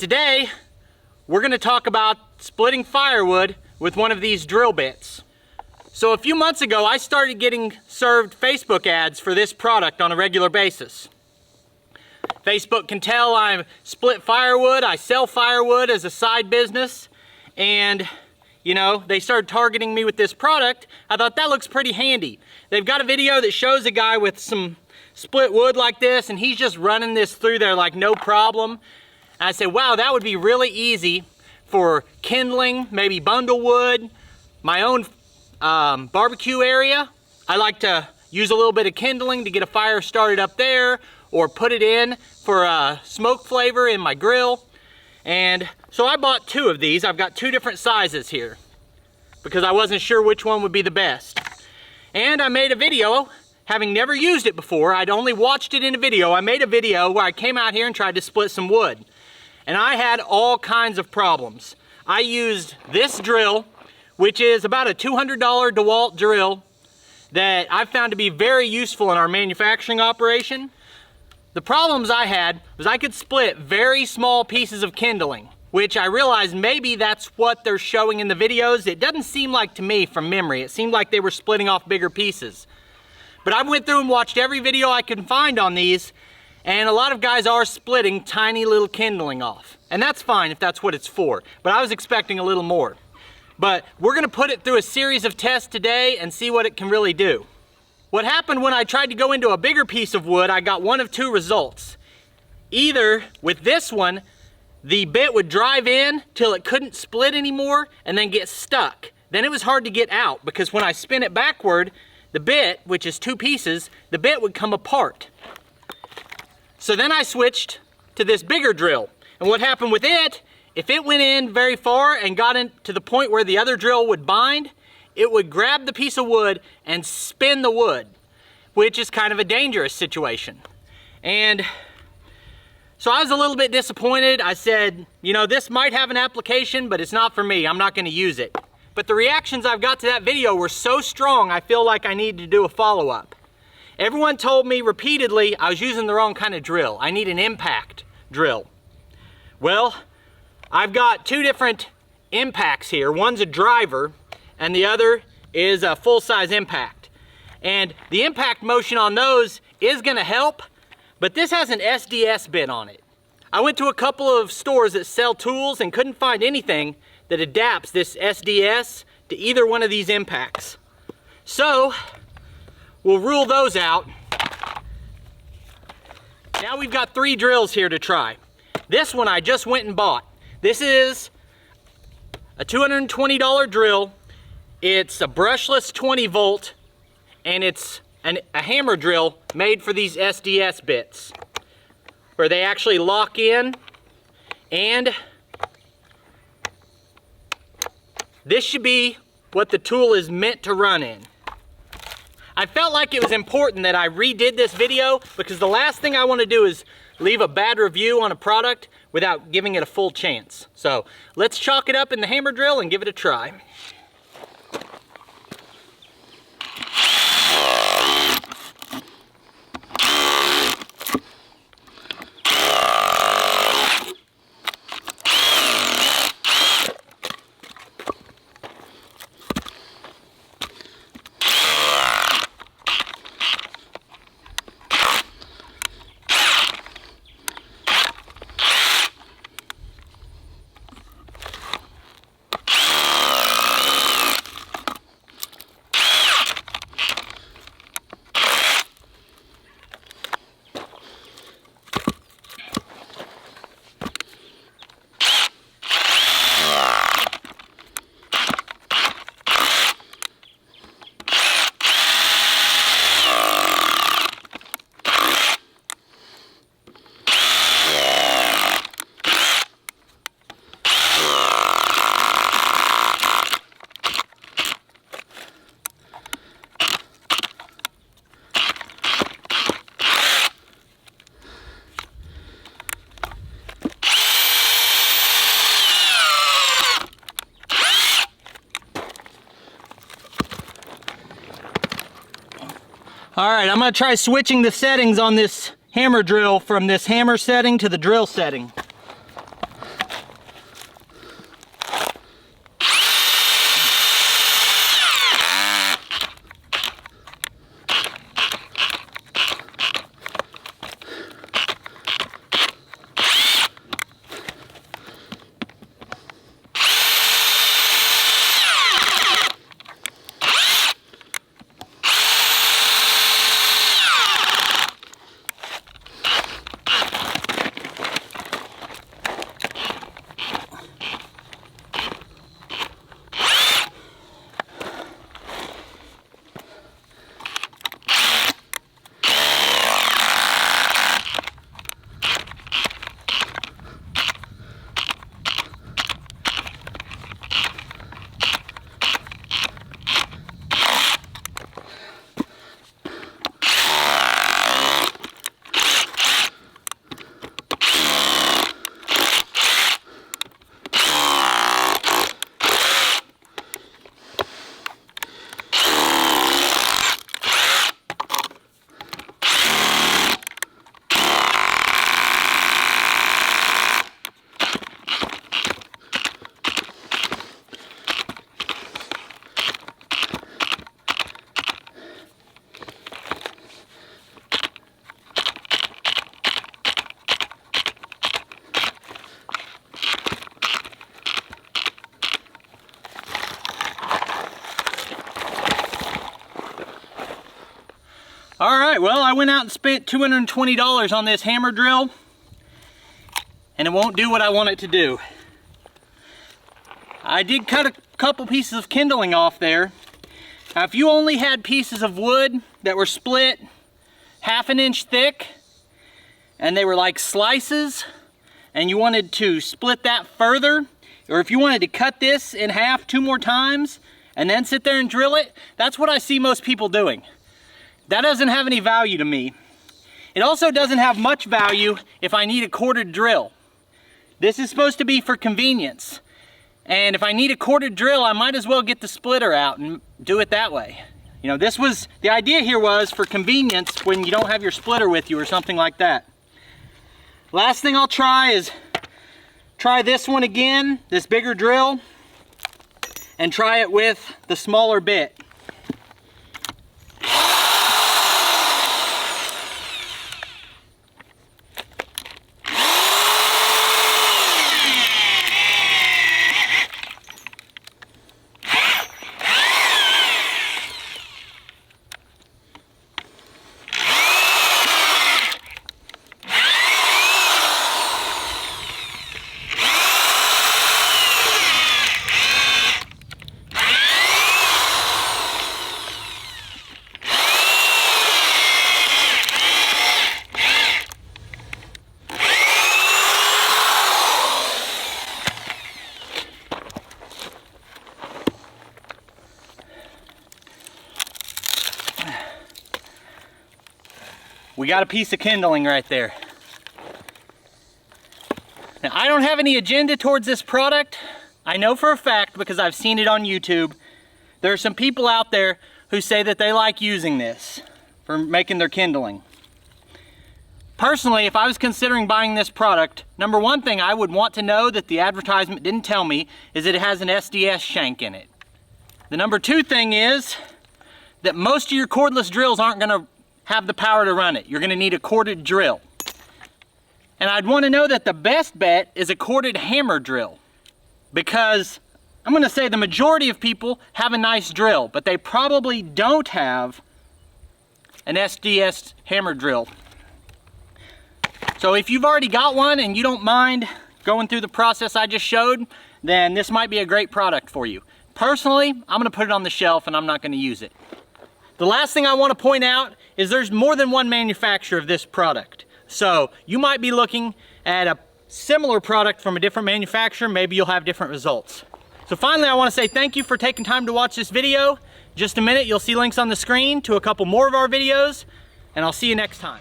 Today, we're going to talk about splitting firewood with one of these drill bits. So a few months ago, I started getting served Facebook ads for this product on a regular basis. Facebook can tell I split firewood, I sell firewood as a side business, and you know, they started targeting me with this product. I thought that looks pretty handy. They've got a video that shows a guy with some split wood like this, and he's just running this through there like no problem. And I said, wow, that would be really easy for kindling, maybe bundle wood, my own barbecue area. I like to use a little bit of kindling to get a fire started up there, or put it in for a smoke flavor in my grill. And so I bought two of these. I've got two different sizes here because I wasn't sure which one would be the best. And I made a video, having never used it before. I'd only watched it in a video. I made a video where I came out here and tried to split some wood. And I had all kinds of problems. I used this drill, which is about a $200 DeWalt drill that I found to be very useful in our manufacturing operation. The problems I had was I could split very small pieces of kindling, which I realized maybe that's what they're showing in the videos. It doesn't seem like to me from memory. It seemed like they were splitting off bigger pieces. But I went through and watched every video I could find on these, and a lot of guys are splitting tiny little kindling off. And that's fine if that's what it's for, but I was expecting a little more. But we're gonna put it through a series of tests today and see what it can really do. What happened when I tried to go into a bigger piece of wood, I got one of two results. Either with this one, the bit would drive in till it couldn't split anymore and then get stuck. Then it was hard to get out because when I spin it backward, the bit, which is two pieces, the bit would come apart. So then I switched to this bigger drill. And what happened with it, if it went in very far and got in to the point where the other drill would bind, it would grab the piece of wood and spin the wood, which is kind of a dangerous situation. And so I was a little bit disappointed. I said, you know, this might have an application, but it's not for me. I'm not gonna use it. But the reactions I've got to that video were so strong, I feel like I need to do a follow-up. Everyone told me repeatedly I was using the wrong kind of drill. I need an impact drill. Well, I've got two different impacts here. One's a driver, and the other is a full-size impact. And the impact motion on those is gonna help, but this has an SDS bit on it. I went to a couple of stores that sell tools and couldn't find anything that adapts this SDS to either one of these impacts. So, we'll rule those out. Now we've got three drills here to try. This one I just went and bought. This is a $220 drill. It's a brushless 20 volt, and it's a hammer drill made for these SDS bits, where they actually lock in, and this should be what the tool is meant to run in. I felt like it was important that I redid this video because the last thing I want to do is leave a bad review on a product without giving it a full chance. So let's chalk it up in the hammer drill and give it a try. All right, I'm gonna try switching the settings on this hammer drill from this hammer setting to the drill setting. right, well, I went out and spent $220 on this hammer drill, and it won't do what I want it to do. I did cut a couple pieces of kindling off there. Now, if you only had pieces of wood that were split 1/2 inch thick, and they were like slices, and you wanted to split that further, or if you wanted to cut this in half 2 more times, and then sit there and drill it, that's what I see most people doing. That doesn't have any value to me. It also doesn't have much value if I need a corded drill. This is supposed to be for convenience. And if I need a corded drill, I might as well get the splitter out and do it that way. You know, the idea here was for convenience when you don't have your splitter with you or something like that. Last thing I'll try is try this one again, this bigger drill, and try it with the smaller bit. We got a piece of kindling right there. Now, I don't have any agenda towards this product. I know for a fact, because I've seen it on YouTube, there are some people out there who say that they like using this for making their kindling. Personally, if I was considering buying this product, number one thing I would want to know that the advertisement didn't tell me is that it has an SDS shank in it. The number two thing is that most of your cordless drills aren't going to have the power to run it. You're going to need a corded drill. And I'd want to know that the best bet is a corded hammer drill, because I'm going to say the majority of people have a nice drill, but they probably don't have an SDS hammer drill. So if you've already got one and you don't mind going through the process I just showed, then this might be a great product for you. Personally, I'm going to put it on the shelf and I'm not going to use it. The last thing I want to point out is there's more than one manufacturer of this product. So you might be looking at a similar product from a different manufacturer. Maybe you'll have different results. So finally, I want to say thank you for taking time to watch this video. Just a minute, you'll see links on the screen to a couple more of our videos, and I'll see you next time.